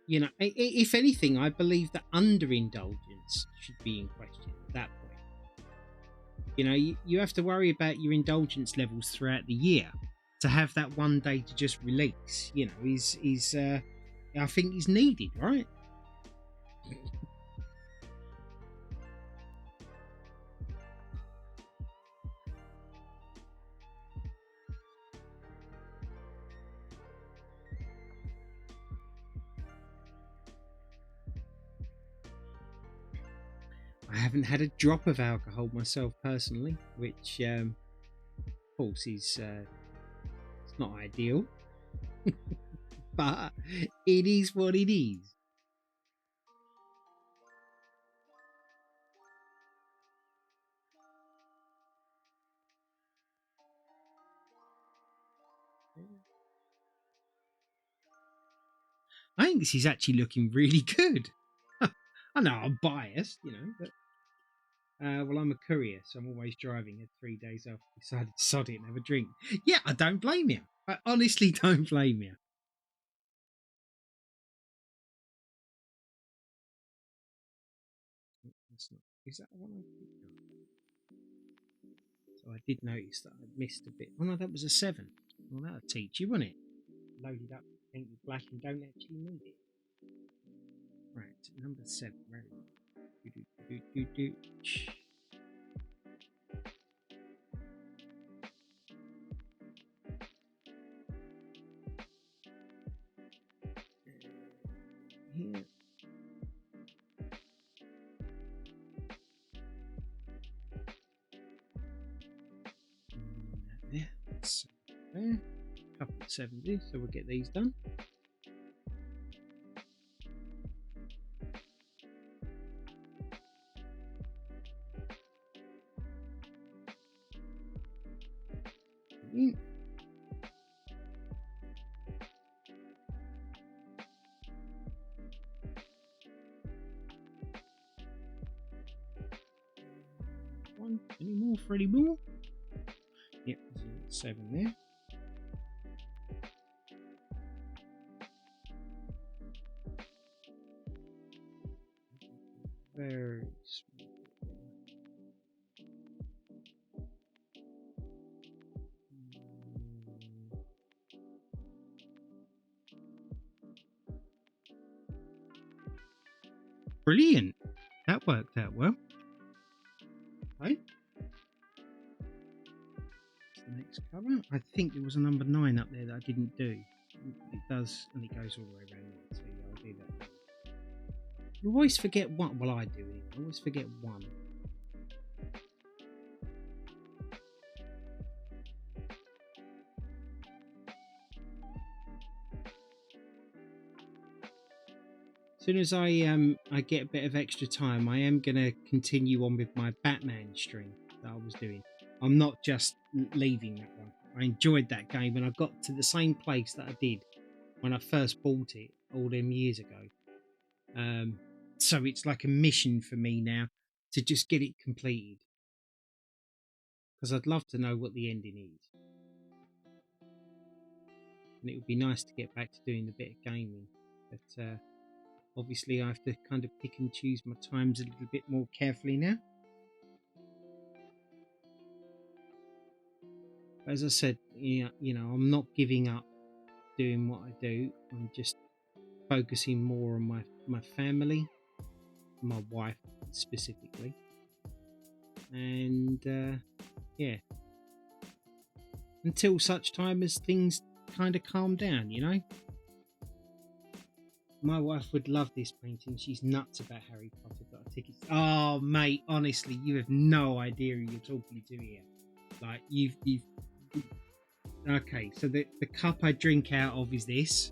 You know, if anything, I believe that underindulgence should be in question at that point. You know, you have to worry about your indulgence levels throughout the year. To have that one day to just release, you know, is I think is needed, right? I haven't had a drop of alcohol myself personally, which, of course, is it's not ideal, but it is what it is. I think this is actually looking really good. I know I'm biased, you know, but well, I'm a courier, so I'm always driving. At 3 days off, decided to sod it and have a drink. Yeah, I don't blame you. I honestly don't blame you. That's not, is that the one I picked up? So I did notice that I missed a bit. Oh no, that was a 7. Well, that'll teach you, won't it? Loaded up pink with black and don't actually need it. Right, number 7. Where is it? Here. There. So there. Couple of 70s, so we'll get these done. Any more for any more? Yep, 7 there. Very small. Brilliant. That worked out well. Okay. The next cover. I think there was a number 9 up there that I didn't do. It does, and it goes all the way around there, so yeah, I'll do that. You always forget one. Well, I do anyway. I always forget one. As soon as I get a bit of extra time, I am going to continue on with my Batman stream that I was doing. I'm not just leaving that one. I enjoyed that game, and I got to the same place that I did when I first bought it all them years ago. So it's like a mission for me now to just get it completed, because I'd love to know what the ending is, and it would be nice to get back to doing a bit of gaming, but obviously I have to kind of pick and choose my times a little bit more carefully now. As I said, you know, I'm not giving up doing what I do. I'm just focusing more on my family, my wife specifically, and yeah, until such time as things kind of calm down, you know. My wife would love this painting. She's nuts about Harry Potter. Got tickets. Oh, mate, honestly, you have no idea who you're talking to here. Like you've. Okay, so the cup I drink out of is this.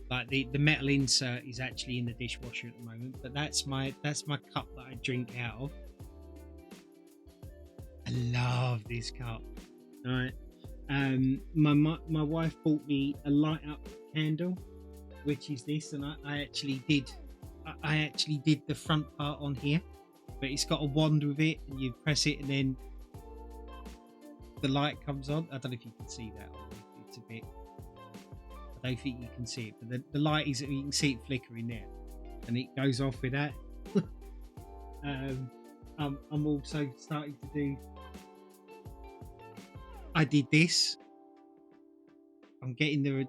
Like the metal insert is actually in the dishwasher at the moment, but that's my cup that I drink out of. I love this cup. All right. My wife bought me a light up candle, which is this, and I actually did the front part on here, but it's got a wand with it, and you press it, and then the light comes on. I don't know if you can see that. It's a bit. I don't think you can see it, but the light is, you can see it flickering there, and it goes off with that. I'm also starting to do. I did this. I'm getting the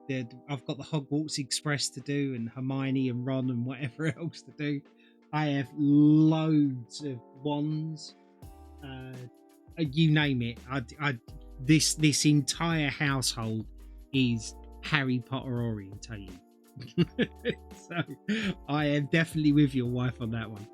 I've got the Hogwarts Express to do, and Hermione and Ron and whatever else to do. I have loads of wands. You name it. This entire household is Harry Potter orientated. So I am definitely with your wife on that one.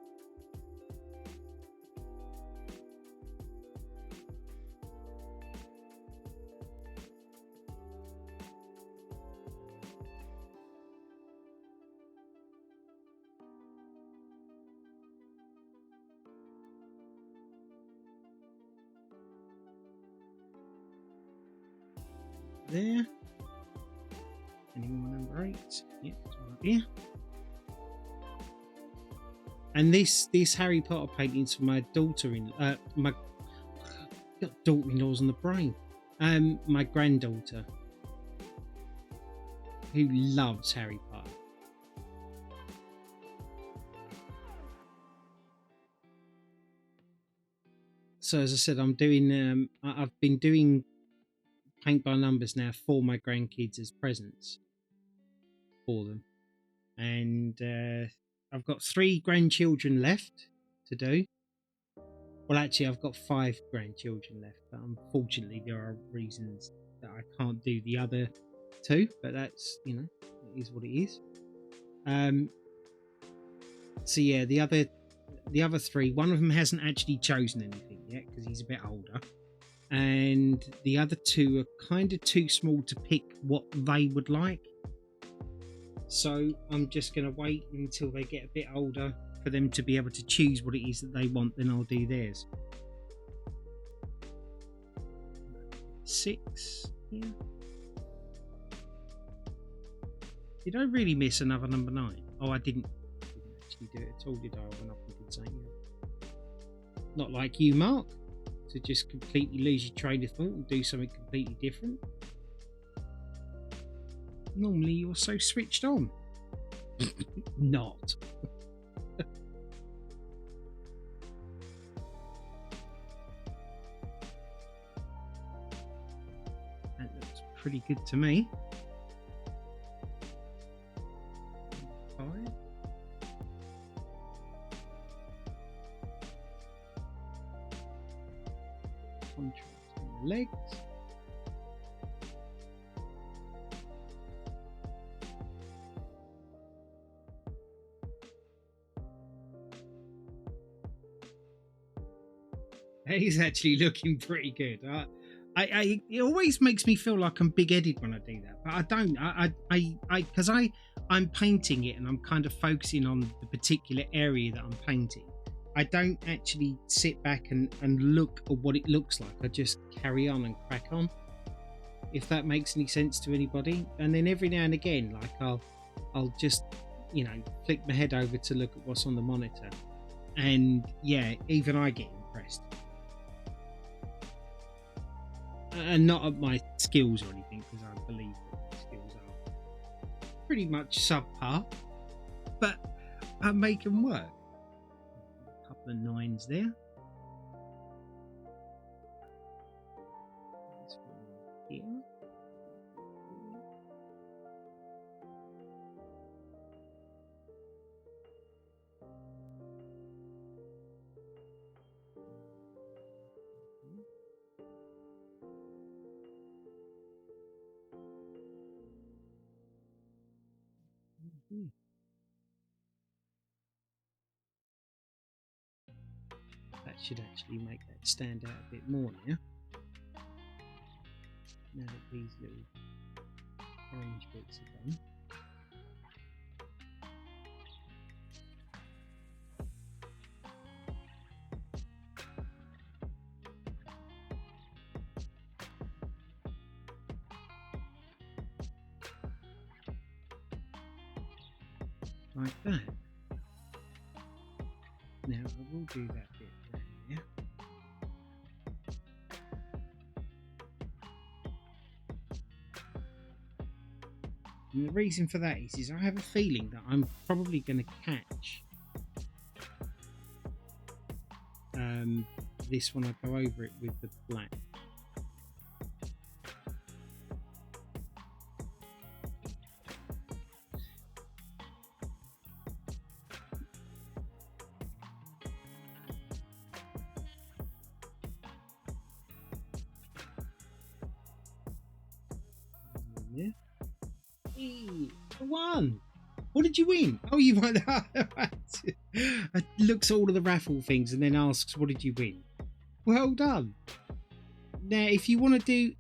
There. Anyone number 8? Yeah, right here. And this Harry Potter painting's for my daughter-in-law. My daughter-in-law's on the brain. My granddaughter, who loves Harry Potter. So as I said, I'm doing. I've been doing paint by numbers now for my grandkids as presents for them, and I've got 3 grandchildren left to do. Well, actually, I've got 5 grandchildren left, but unfortunately, there are reasons that I can't do the other 2. But that's, it is what it is. So yeah, the other 3, one of them hasn't actually chosen anything yet because he's a bit older, and the other 2 are kind of too small to pick what they would like. So I'm just going to wait until they get a bit older for them to be able to choose what it is that they want, then I'll do theirs. 6 here. Did I really miss another number 9? Oh, I didn't actually do it at all, did I? I went up and did something. Not like you, Mark, to just completely lose your train of thought and do something completely different. Normally you're so switched on. Not. That looks pretty good to me. 5. Contrast in the legs. He's actually looking pretty good. It always makes me feel like I'm big-headed when I do that, but I don't. Because I'm painting it and I'm kind of focusing on the particular area that I'm painting. I don't actually sit back and look at what it looks like. I just carry on and crack on. If that makes any sense to anybody. And then every now and again, like I'll just, flick my head over to look at what's on the monitor, and yeah, even I get impressed. And not at my skills or anything, because I believe that my skills are pretty much subpar, but I make them work. A couple of 9s there. This one here. That should actually make that stand out a bit more now. Now that these little orange bits are done. Like that. Now I will do that bit around there. And the reason for that is I have a feeling that I'm probably going to catch this when I go over it with the black. Yeah. Hey, won! What did you win? Oh, you won. It looks at all of the raffle things and then asks, what did you win? Well done. Now, if you want to do !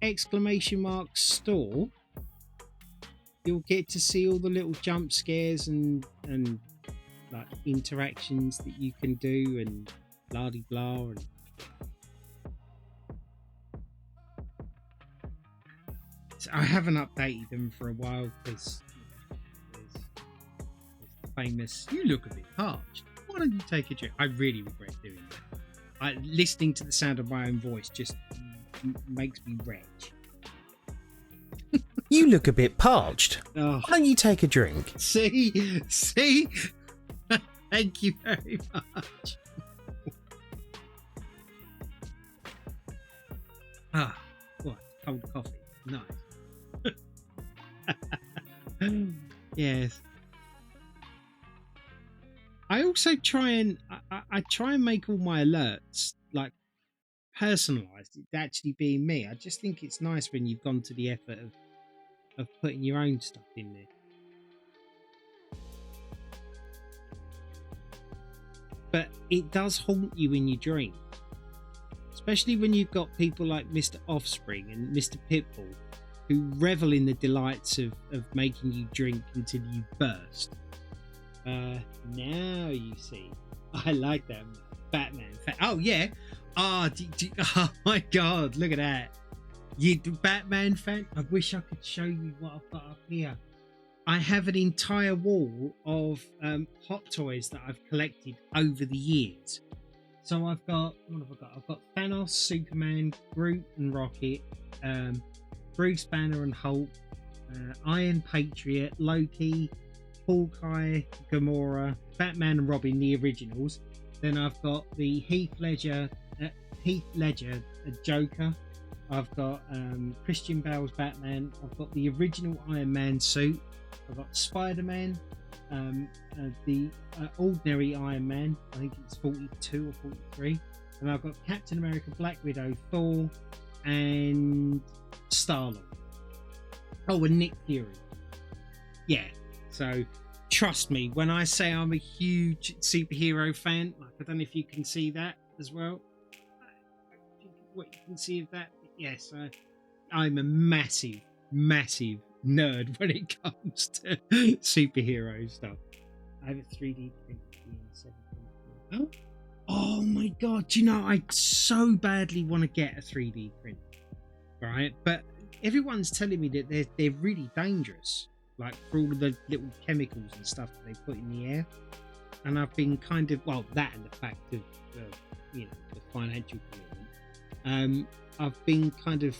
store, you'll get to see all the little jump scares and like interactions that you can do and blah de blah. And so I haven't updated them for a while because there's the famous, you look a bit parched. Why don't you take a drink? I really regret doing that. Listening to the sound of my own voice just makes me reg. You look a bit parched. Oh. Why don't you take a drink? See? Thank you very much. What? Cold coffee. Nice. Yes. I also try and I try and make all my alerts like personalized. It actually being me. I just think it's nice when you've gone to the effort of putting your own stuff in there. But it does haunt you in your dreams, especially when you've got people like Mr. Offspring and Mr. Pitbull who revel in the delights of making you drink until you burst. Now you see. I like that Batman. Oh yeah. Oh my God! Look at that. You Batman fan? I wish I could show you what I've got up here. I have an entire wall of hot toys that I've collected over the years. So I've got, what have I got? I've got Thanos, Superman, Groot and Rocket, Bruce Banner and Hulk, Iron Patriot, Loki, Hawkeye, Gamora, Batman and Robin, the originals. Then I've got the Heath Ledger, Joker. I've got Christian Bale's Batman. I've got the original Iron Man suit. I've got Spider-Man, the ordinary Iron Man. I think it's 42 or 43. And I've got Captain America, Black Widow, Thor, and Star-Lord. Oh, and Nick Fury. Yeah. So trust me when I say I'm a huge superhero fan. Like, I don't know if you can see that as well. What you can see of that? Yes, I'm a massive nerd when it comes to superhero stuff. I have a 3D print. Oh my God! Do you know I so badly want to get a 3D print, right? But everyone's telling me that they're really dangerous, like for all of the little chemicals and stuff that they put in the air. And I've been kind of that and the fact of the financial commitment. I've been kind of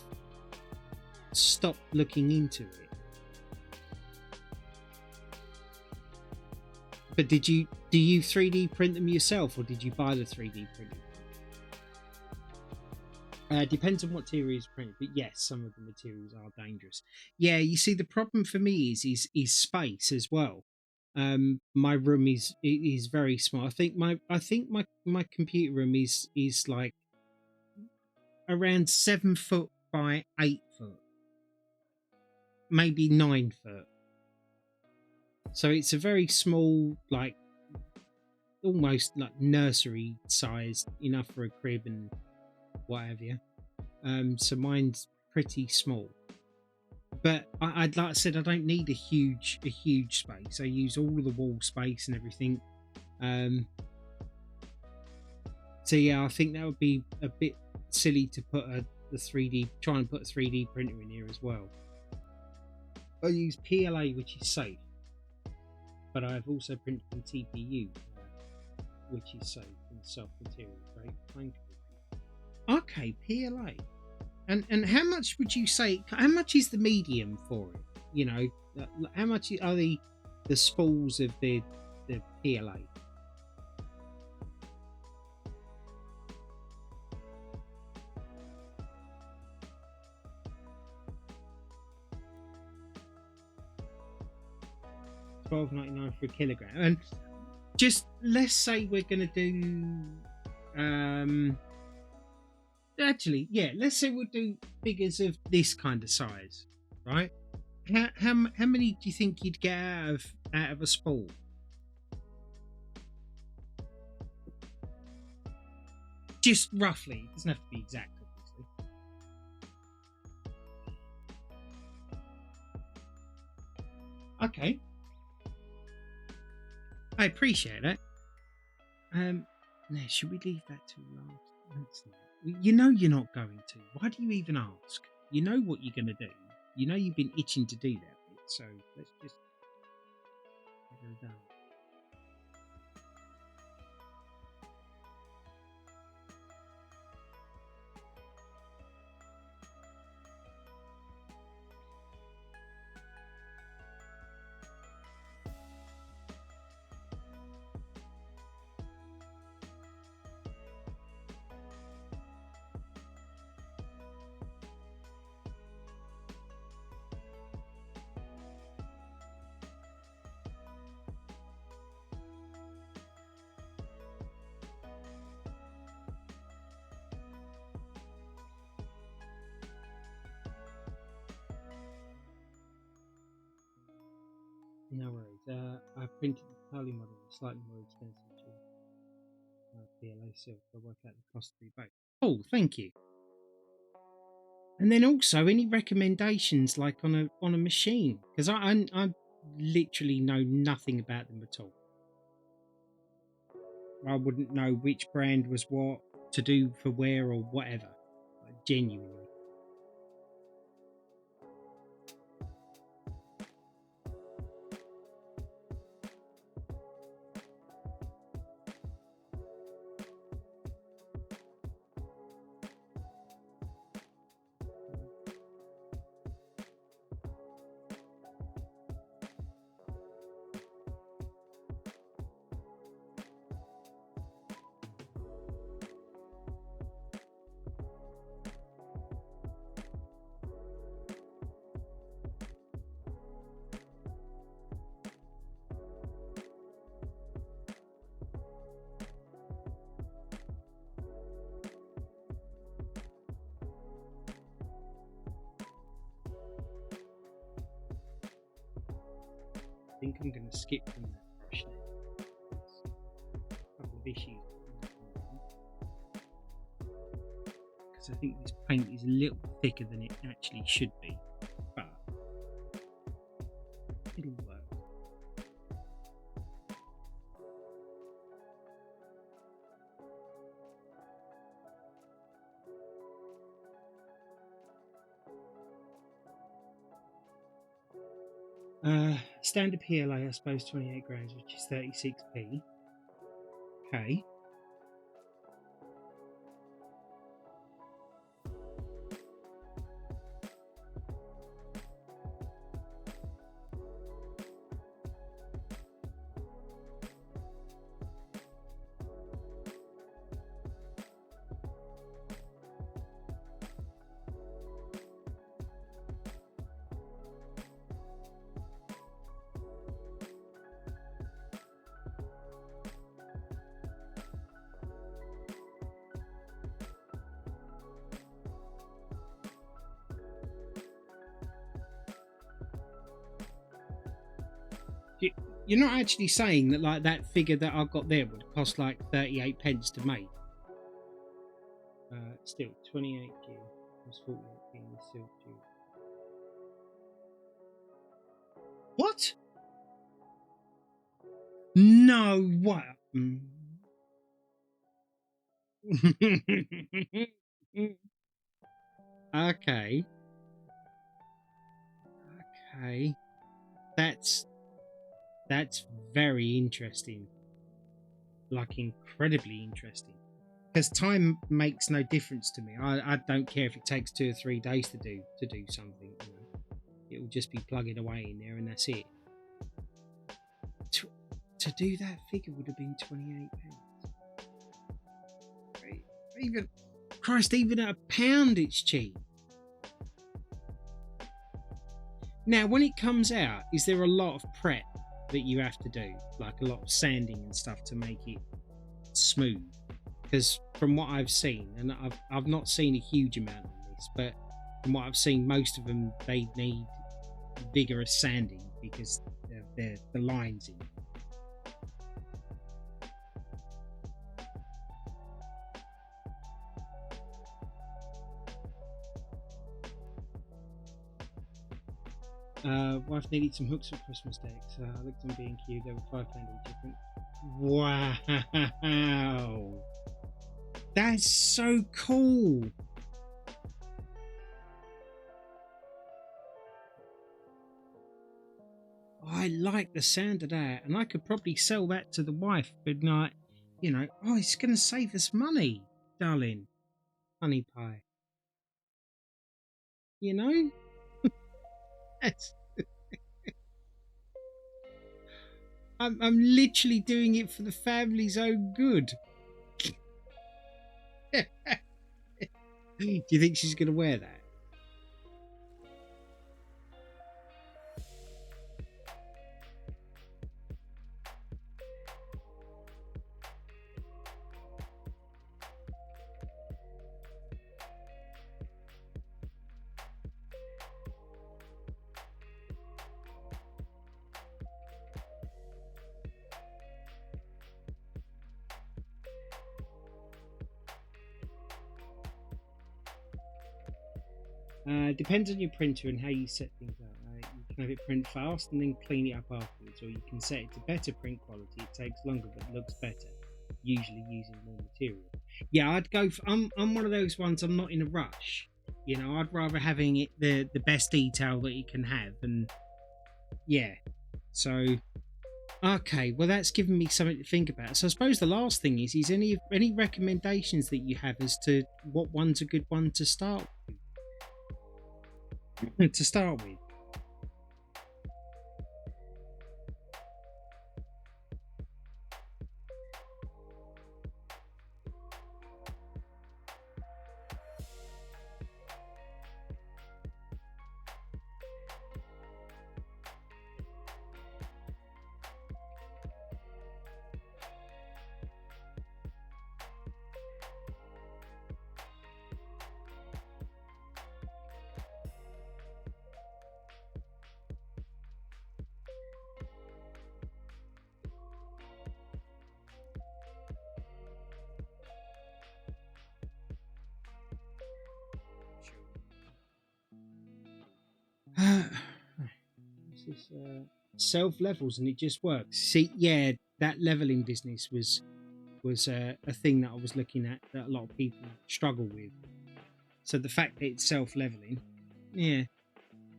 stopped looking into it. But do you 3D print them yourself, or did you buy the 3D printer? Depends on what material is printed, but yes, some of the materials are dangerous. Yeah, you see, the problem for me is space as well. My room is very small. I think my computer room is like around 7 foot by 8 foot, maybe 9 foot. So it's a very small, like almost like nursery sized, enough for a crib and what have you. So mine's pretty small. But I'd like I said, I don't need a huge space. I use all of the wall space and everything. So yeah, I think that would be a bit silly to put try and put a 3D printer in here as well. I use PLA, which is safe, but I've also printed from TPU, which is safe and self-material. Right? Okay, PLA. And how much would you say? How much is the medium for it? How much are the spools of the PLA? $12.99 for a kilogram. And just let's say we're going to do actually, yeah, let's say we'll do figures of this kind of size, right? How many do you think you'd get out of a spool? Just roughly. It doesn't have to be exact, obviously. Okay, I appreciate it. Now should we leave that till last? You know you're not going to. Why do you even ask? You know what you're going to do. You know you've been itching to do that bit, so let's just get it done. No worries. I printed the Tally model, slightly more expensive to PLA silk. I'll work out the cost to be both. Oh, thank you. And then also any recommendations like on a machine, because I literally know nothing about them at all. I wouldn't know which brand was what to do for where or whatever. Like, genuinely. I think I'm going to skip from that brush now. A couple of issues. Because I think this paint is a little thicker than it actually should be. But it'll work. Standard PLA, I suppose, 28 grams, which is 36p. Okay. You're not actually saying that like that figure that I've got there would cost like 38 pence to make. Still 28 G plus 48 being the silk G. What? No, what? Okay. Okay. That's very interesting. Like incredibly interesting. Because time makes no difference to me. I don't care if it takes 2 or 3 days to do something. You know? It will just be plugging away in there, and that's it. To do that figure would have been £28. Even Christ, even at £1, it's cheap. Now, when it comes out, is there a lot of prep that you have to do, like a lot of sanding and stuff to make it smooth? Because from what I've seen, and I've not seen a huge amount on this, but from what I've seen, most of them, they need vigorous sanding because they're the lines in. Wife needed some hooks for Christmas decks. I looked on B&Q, they were £5 all different. Wow, that's so cool. I like the sound of that, and I could probably sell that to the wife, but not, oh, it's going to save us money, darling. Honey pie. That's I'm literally doing it for the family's own good. Do you think she's going to wear that? Depends on your printer and how you set things up. You can have it print fast and then clean it up afterwards, or you can set it to better print quality. It takes longer but looks better, usually using more material. Yeah, I'd go for, I'm one of those ones, I'm not in a rush. I'd rather having it the best detail that it can have, and yeah. So okay, well that's given me something to think about. So I suppose the last thing is any recommendations that you have as to what one's a good one to start with? To start with. This is self levels and it just works. See, yeah, that leveling business was a thing that I was looking at that a lot of people struggle with. So the fact that it's self leveling, yeah,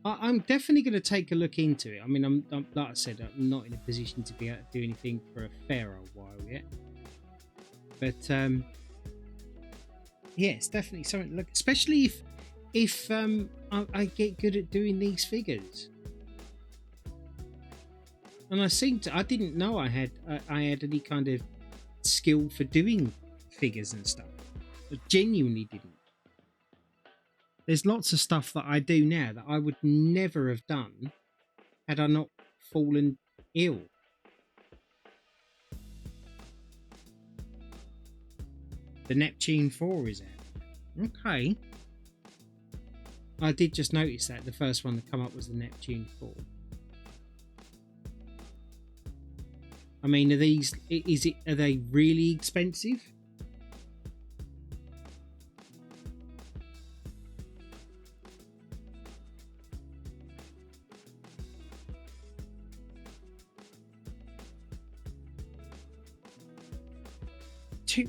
I'm definitely going to take a look into it. I mean, I'm like I said, I'm not in a position to be able to do anything for a fair old while yet, but yeah, it's definitely something to look, especially if I get good at doing these figures. And I didn't know I had any kind of skill for doing figures and stuff. I genuinely didn't. There's lots of stuff that I do now that I would never have done had I not fallen ill. The Neptune 4 is out. Okay. I did just notice that the first one that come up was the Neptune 4. I mean, are they really expensive? I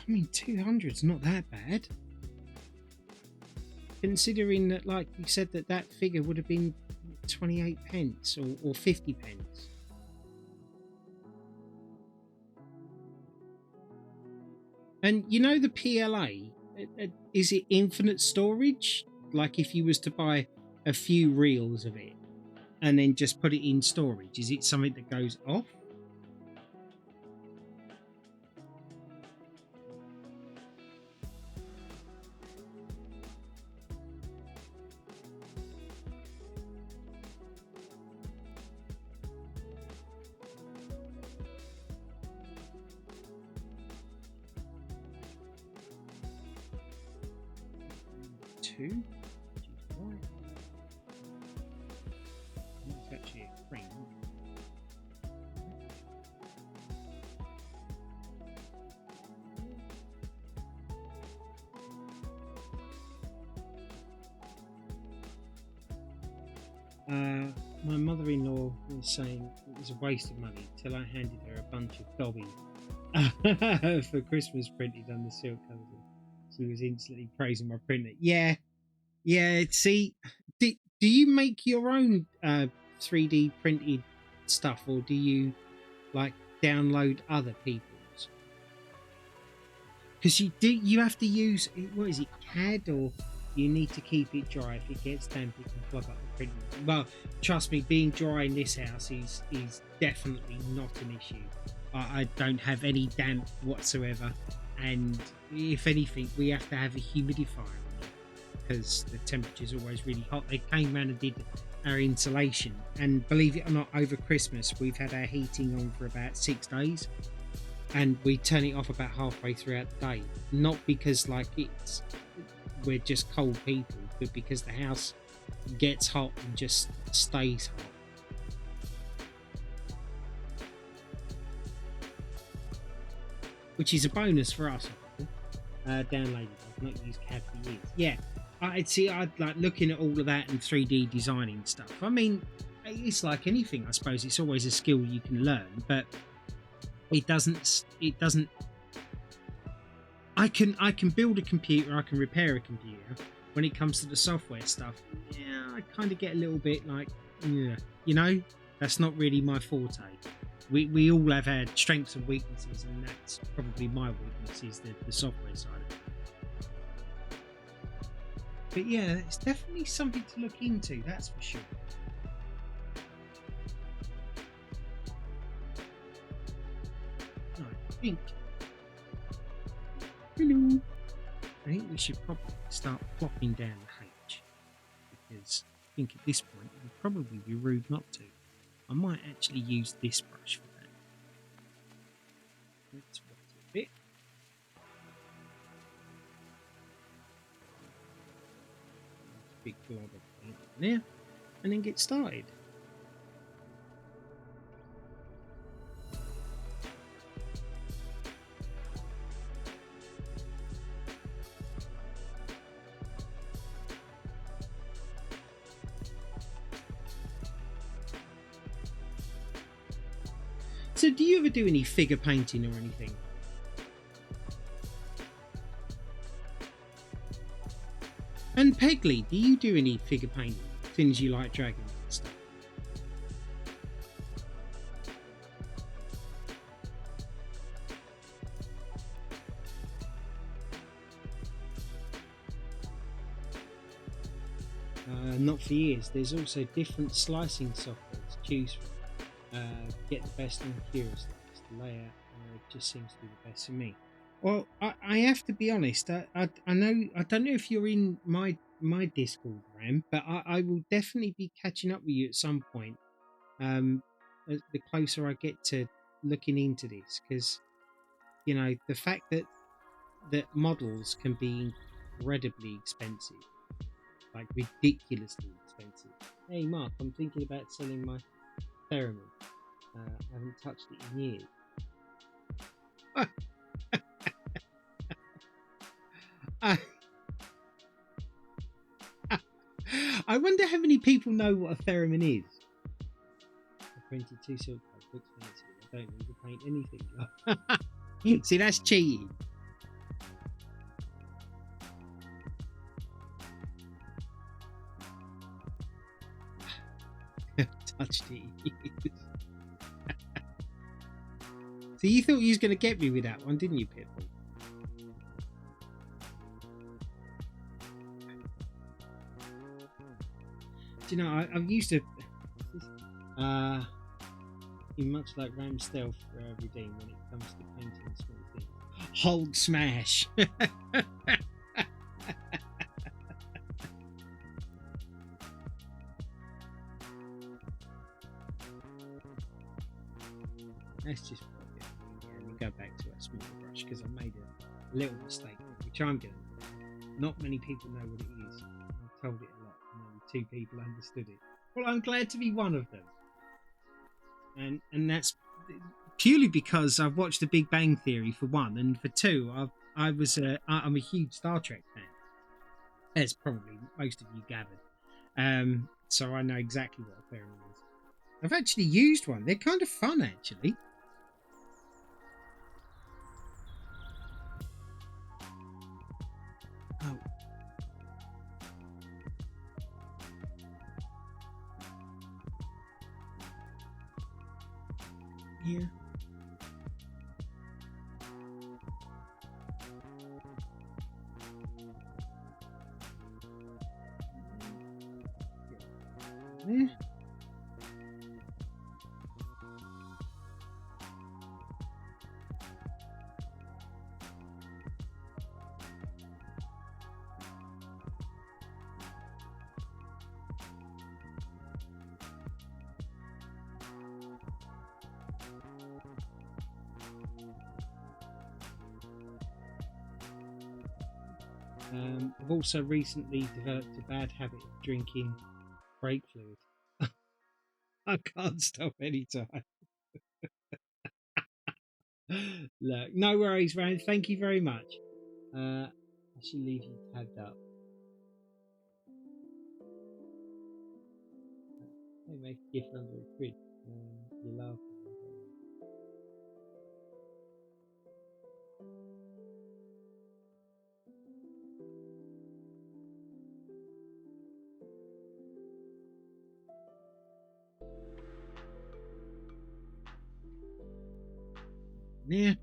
mean, 200's not that bad. Considering that, like you said, that figure would have been 28 pence or 50 pence. And the PLA, is it infinite storage? Like if you was to buy a few reels of it and then just put it in storage? Is it something that goes off? Two. Right. It's actually a frame. My mother-in-law was saying it was a waste of money till I handed her a bunch of dobbing for Christmas printed on the silk covers. She was instantly praising my printer. Yeah. See, do you make your own 3D printed stuff, or do you like download other people's? Because you have to use, what is it, CAD, or you need to keep it dry. If it gets damp, it can plug up the printer. Well, trust me, being dry in this house is definitely not an issue. I don't have any damp whatsoever, and if anything, we have to have a humidifier on because the temperature's always really hot. They came round and did our insulation, and believe it or not, over Christmas we've had our heating on for about 6 days, and we turn it off about halfway throughout the day. Not because like we're just cold people, but because the house gets hot and just stays hot. Which is a bonus for us. Downloaded. I've not used CAD for years. Yeah, I'd like looking at all of that and 3D designing stuff. I mean, it's like anything, I suppose. It's always a skill you can learn, but it doesn't. I can build a computer. I can repair a computer. When it comes to the software stuff, yeah, I kind of get a little bit like, yeah, you know, that's not really my forte. We all have our strengths and weaknesses, and that's probably my weakness, is the software side of it. But yeah, it's definitely something to look into, that's for sure. Right, I think we should probably start plopping down the H, because I think at this point it would probably be rude not to. I might actually use this brush for that. Let's wet it a bit. Big glob of paint in there, and then get started. So do you ever do any figure painting or anything? And Pegley, do you do any figure painting? Things you like dragons and stuff? Not for years. There's also different slicing software to choose from. Get the best on Curious. The layout just seems to be the best for me. Well, I have to be honest. I know, I don't know if you're in my Discord, Ram, but I will definitely be catching up with you at some point. The closer I get to looking into this, because you know the fact that models can be incredibly expensive, like ridiculously expensive. Hey, Mark, I'm thinking about selling my theremin. I haven't touched it in years. I wonder how many people know what a theremin is. I printed 2 silk cards, looks fancy. I don't need to paint anything. See, that's cheating. Touched it. So you thought you was going to get me with that one, didn't you, Pitbull? Do you know, I'm used to in much like Ram Stealth Redeem when it comes to painting small things. Hold smash. Let's just and go back to a smaller brush because I made a little mistake, which I'm going to do. Not many people know what it is. I told it a lot, and only 2 people understood it. Well, I'm glad to be one of them, and that's purely because I've watched The Big Bang Theory for one, and for two, I'm a huge Star Trek fan, as probably most of you gathered. So I know exactly what a fairy is. I've actually used one. They're kind of fun, actually. Oh. Yeah. Yeah. I've also recently developed a bad habit of drinking brake fluid. I can't stop anytime. Look, no worries, Rand. Thank you very much. I should leave you tagged up. They make a gift under a grid. You love. Yeah.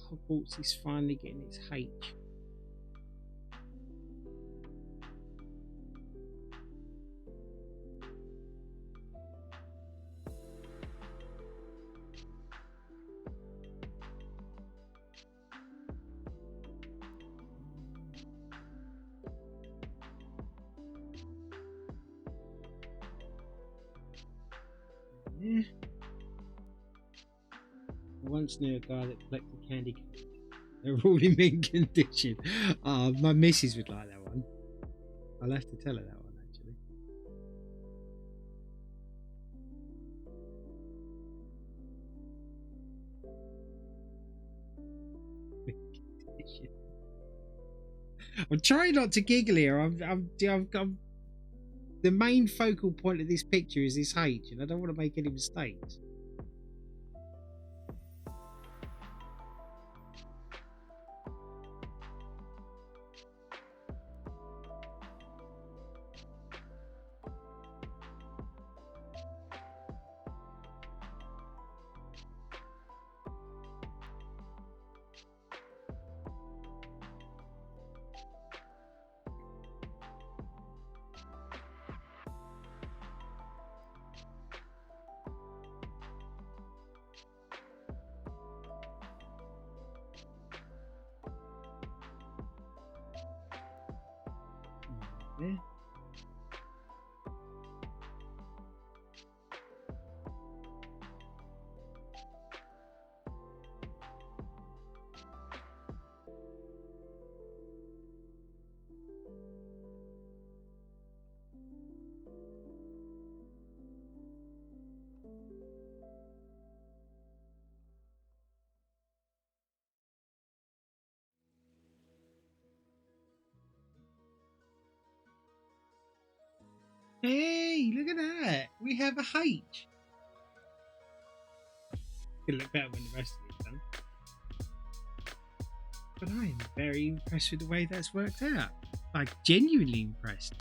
Hogwarts is finally getting its H. Yeah. I once knew a guy that collected candy canes. They're all in mint condition. Oh, my missus would like that one. I'll have to tell her that one, actually. I'm trying not to giggle here. I'm the main focal point of this picture is this H, and I don't want to make any mistakes. Yeah. Hey, look at that. We have a H. It'll look better when the rest of it's done. But I am very impressed with the way that's worked out. Like, genuinely impressed.